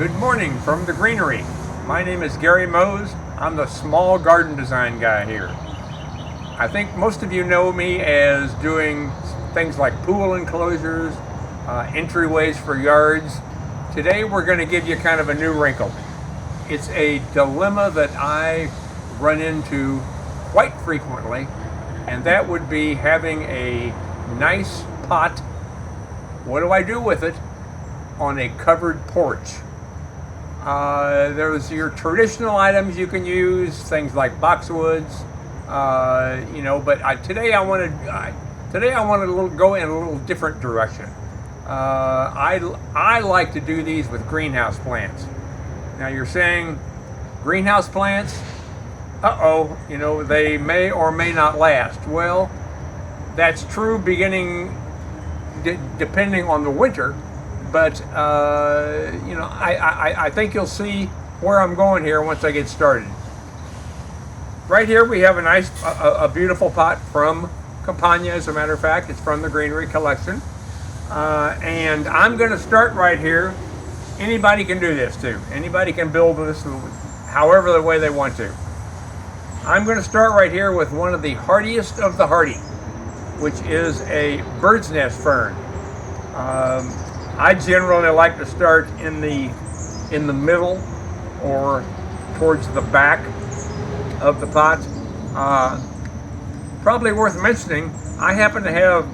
Good morning from the Greenery. My name is Gary Mose. I'm the small garden design guy here. I think most of you know me as doing things like pool enclosures, entryways for yards. Today we're going to give you kind of a new wrinkle. It's a dilemma that I run into quite frequently, and that would be having a nice pot. What do I do with it on a covered porch? There's your traditional items you can use, things like boxwoods, but today I want to go in a little different direction. I like to do these with greenhouse plants. Now you're saying, greenhouse plants? They may or may not last. Well, that's true depending on the winter. But, I think you'll see where I'm going here once I get started. Right here we have a beautiful pot from Campagna, as a matter of fact. It's from the Greenery collection. And I'm going to start right here. Anybody can do this too. Anybody can build this however the way they want to. I'm going to start right here with one of the hardiest of the hardy, which is a bird's nest fern. I generally like to start in the middle or towards the back of the pot. Probably worth mentioning, I happen to have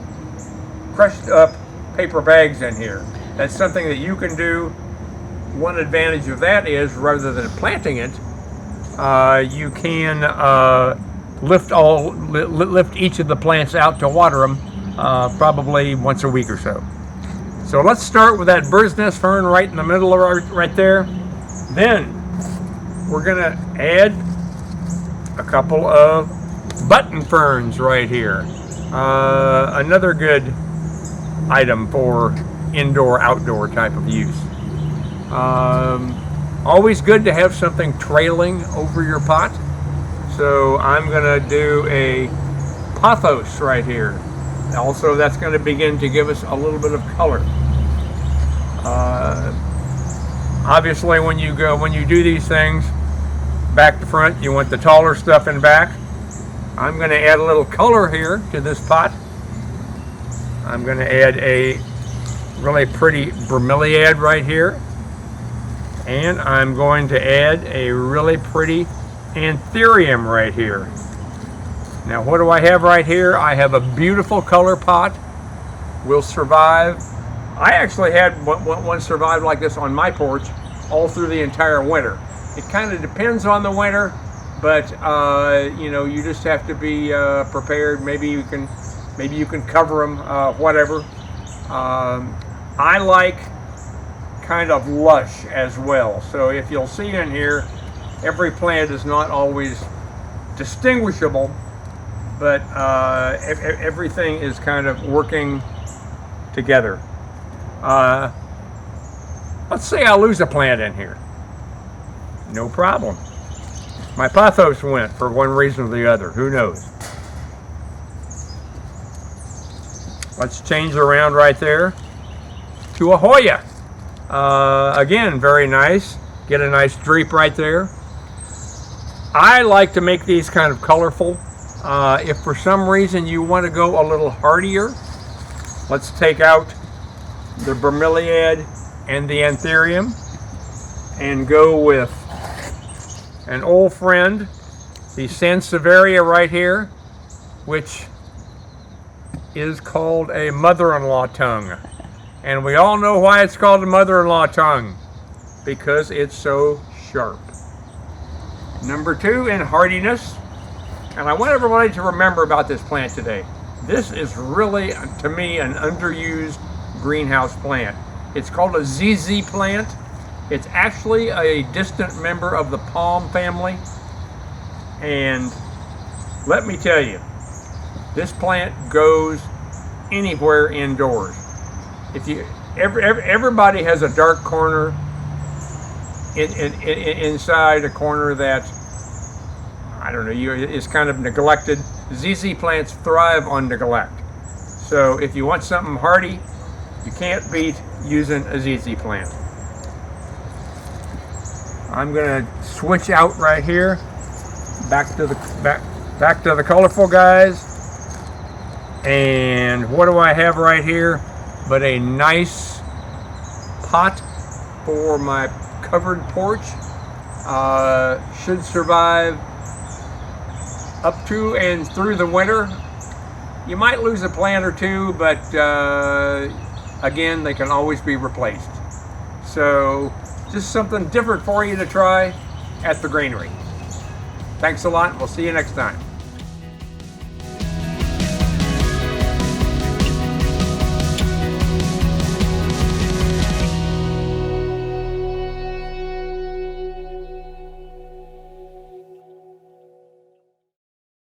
crushed up paper bags in here. That's something that you can do. One advantage of that is, rather than planting it, you can lift each of the plants out to water them probably once a week or so. So let's start with that bird's nest fern right in the middle, right there. Then we're going to add a couple of button ferns right here. Another good item for indoor-outdoor type of use. Always good to have something trailing over your pot. So I'm going to do a pothos right here. Also, that's going to begin to give us a little bit of color. Obviously, when you do these things back to front, you want the taller stuff in back. I'm going to add a little color here to this pot. I'm going to add a really pretty bromeliad right here, and I'm going to add a really pretty anthurium right here. Now, what do I have right here? I have a beautiful color pot. Will survive. I actually had one survive like this on my porch all through the entire winter. It kind of depends on the winter, but you just have to be prepared. Maybe you can cover them, whatever. I like kind of lush as well. So if you'll see in here, every plant is not always distinguishable, but everything is kind of working together. Let's say I lose a plant in here. No problem. My pothos went for one reason or the other. Who knows? Let's change around right there to a Hoya. Again, very nice. Get a nice drape right there. I like to make these kind of colorful. If for some reason you want to go a little hardier, let's take out the bromeliad and the anthurium and go with an old friend, the sansevieria right here, which is called a mother-in-law tongue. And we all know why it's called a mother-in-law tongue, because it's so sharp. Number 2 in hardiness, and I want everybody to remember about this plant today. This is really, to me, an underused greenhouse plant. It's called a ZZ plant. It's actually a distant member of the palm family. And let me tell you, this plant goes anywhere indoors. Everybody has a dark corner inside a corner that, I don't know, is kind of neglected. ZZ plants thrive on neglect. So if you want something hardy, you can't beat using a ZZ plant. I'm gonna switch out right here. Back to the colorful guys. And what do I have right here but a nice pot for my covered porch. Should survive up to and through the winter. You might lose a plant or two, but again, they can always be replaced. So just something different for you to try at the greenery. Thanks a lot, and we'll see you next time.